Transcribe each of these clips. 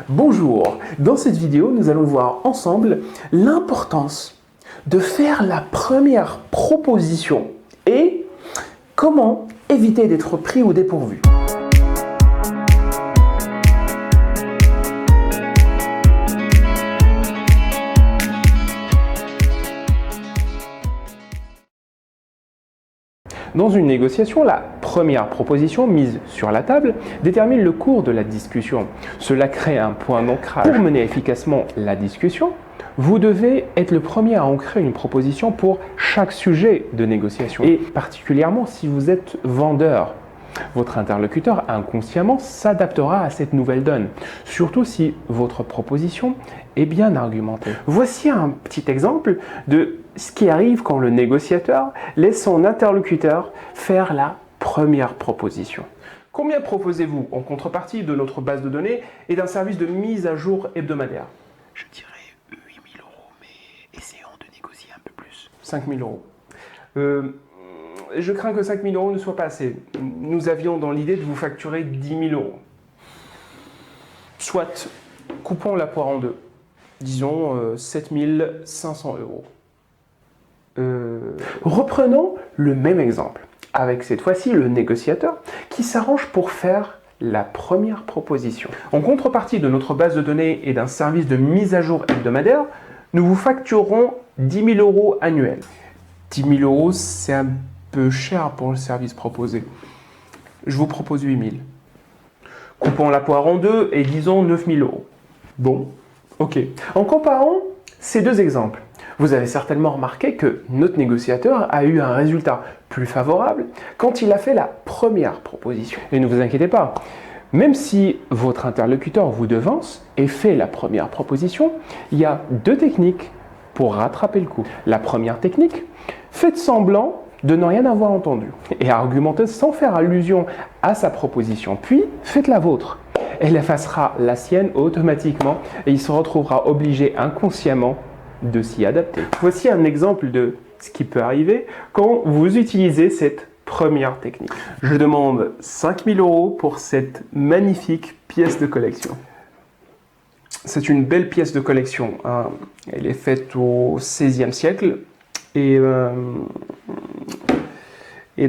Bonjour, dans cette vidéo, nous allons voir ensemble l'importance de faire la première proposition et comment éviter d'être pris au dépourvu. Dans une négociation, la première proposition mise sur la table détermine le cours de la discussion. Cela crée un point d'ancrage. Pour mener efficacement la discussion, vous devez être le premier à ancrer une proposition pour chaque sujet de négociation. Et particulièrement si vous êtes vendeur, votre interlocuteur inconsciemment s'adaptera à cette nouvelle donne, surtout si votre proposition est bien argumentée. Voici un petit exemple de ce qui arrive quand le négociateur laisse son interlocuteur faire la première proposition. Combien proposez-vous en contrepartie de notre base de données et d'un service de mise à jour hebdomadaire? Je dirais 8 000 €, mais essayons de négocier un peu plus. 5 000 €. Je crains que 5 000 € ne soit pas assez. Nous avions dans l'idée de vous facturer 10 000 €. Soit, coupons la poire en deux. Disons 7 500 €. Reprenons le même exemple, avec cette fois-ci le négociateur qui s'arrange pour faire la première proposition. En contrepartie de notre base de données et d'un service de mise à jour hebdomadaire, nous vous facturerons 10 000 € annuels. 10 000 €, c'est un peu cher pour le service proposé. Je vous propose 8 000. Coupons la poire en deux et disons 9 000 €. Bon, ok. En comparant ces deux exemples, vous avez certainement remarqué que notre négociateur a eu un résultat plus favorable quand il a fait la première proposition. Et ne vous inquiétez pas, même si votre interlocuteur vous devance et fait la première proposition, il y a deux techniques pour rattraper le coup. La première technique, faites semblant de ne rien avoir entendu et argumentez sans faire allusion à sa proposition. Puis, faites la vôtre. Elle effacera la sienne automatiquement et il se retrouvera obligé inconsciemment de s'y adapter. Voici un exemple de ce qui peut arriver quand vous utilisez cette première technique. Je demande 5 000 € pour cette magnifique pièce de collection. C'est une belle pièce de collection. Elle est faite au XVIe siècle et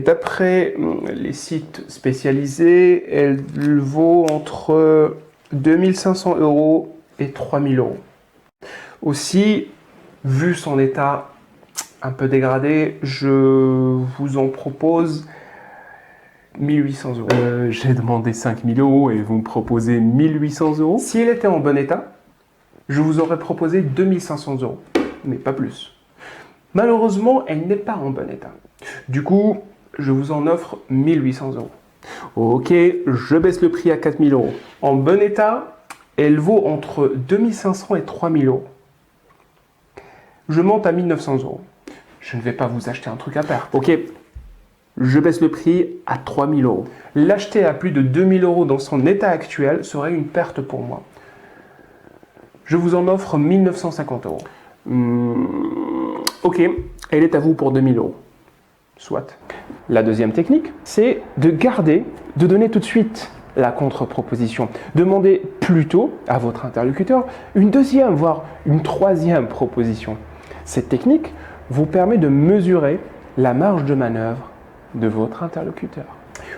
d'après les sites spécialisés, elle vaut entre 2 500 € et 3 000 €. Aussi, vu son état un peu dégradé, je vous en propose 1 800 €. J'ai demandé 5 000 € et vous me proposez 1 800 €. Si elle était en bon état, je vous aurais proposé 2 500 €, mais pas plus. Malheureusement, elle n'est pas en bon état. Du coup, je vous en offre 1 800 €. Ok, je baisse le prix à 4 000 €. En bon état, elle vaut entre 2 500 € et 3 000 €. Je monte à 1 900 €. Je ne vais pas vous acheter un truc à perte. Ok, je baisse le prix à 3 000 €. L'acheter à plus de 2 000 € dans son état actuel serait une perte pour moi. Je vous en offre 1 950 €. Ok, elle est à vous pour 2 000 €. Soit. La deuxième technique, c'est de donner tout de suite la contre-proposition. Demandez plutôt à votre interlocuteur une deuxième, voire une troisième proposition. Cette technique vous permet de mesurer la marge de manœuvre de votre interlocuteur.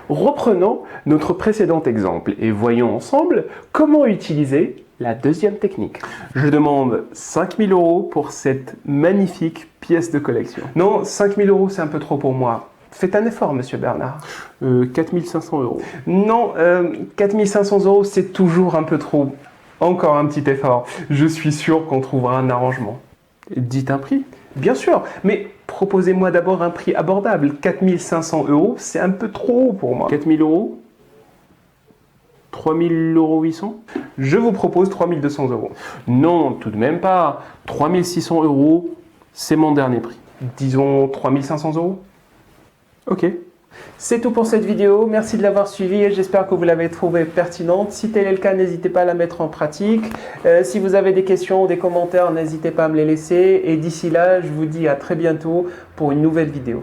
Reprenons notre précédent exemple et voyons ensemble comment utiliser la deuxième technique. Je demande 5 000 € pour cette magnifique pièce de collection. Non, 5 000 € c'est un peu trop pour moi. Faites un effort, monsieur Bernard. 4 500 €. Non, 4 500 € c'est toujours un peu trop. Encore un petit effort. Je suis sûr qu'on trouvera un arrangement. Dites un prix. Bien sûr, mais proposez-moi d'abord un prix abordable. 4 500 €, c'est un peu trop pour moi. 4 000 €? 3 800 €? Je vous propose 3 200 €. Non, tout de même pas. 3 600 €, c'est mon dernier prix. Disons 3 500 €? Ok. C'est tout pour cette vidéo. Merci de l'avoir suivi et j'espère que vous l'avez trouvée pertinente. Si tel est le cas, n'hésitez pas à la mettre en pratique. Si vous avez des questions ou des commentaires, n'hésitez pas à me les laisser. Et d'ici là, je vous dis à très bientôt pour une nouvelle vidéo.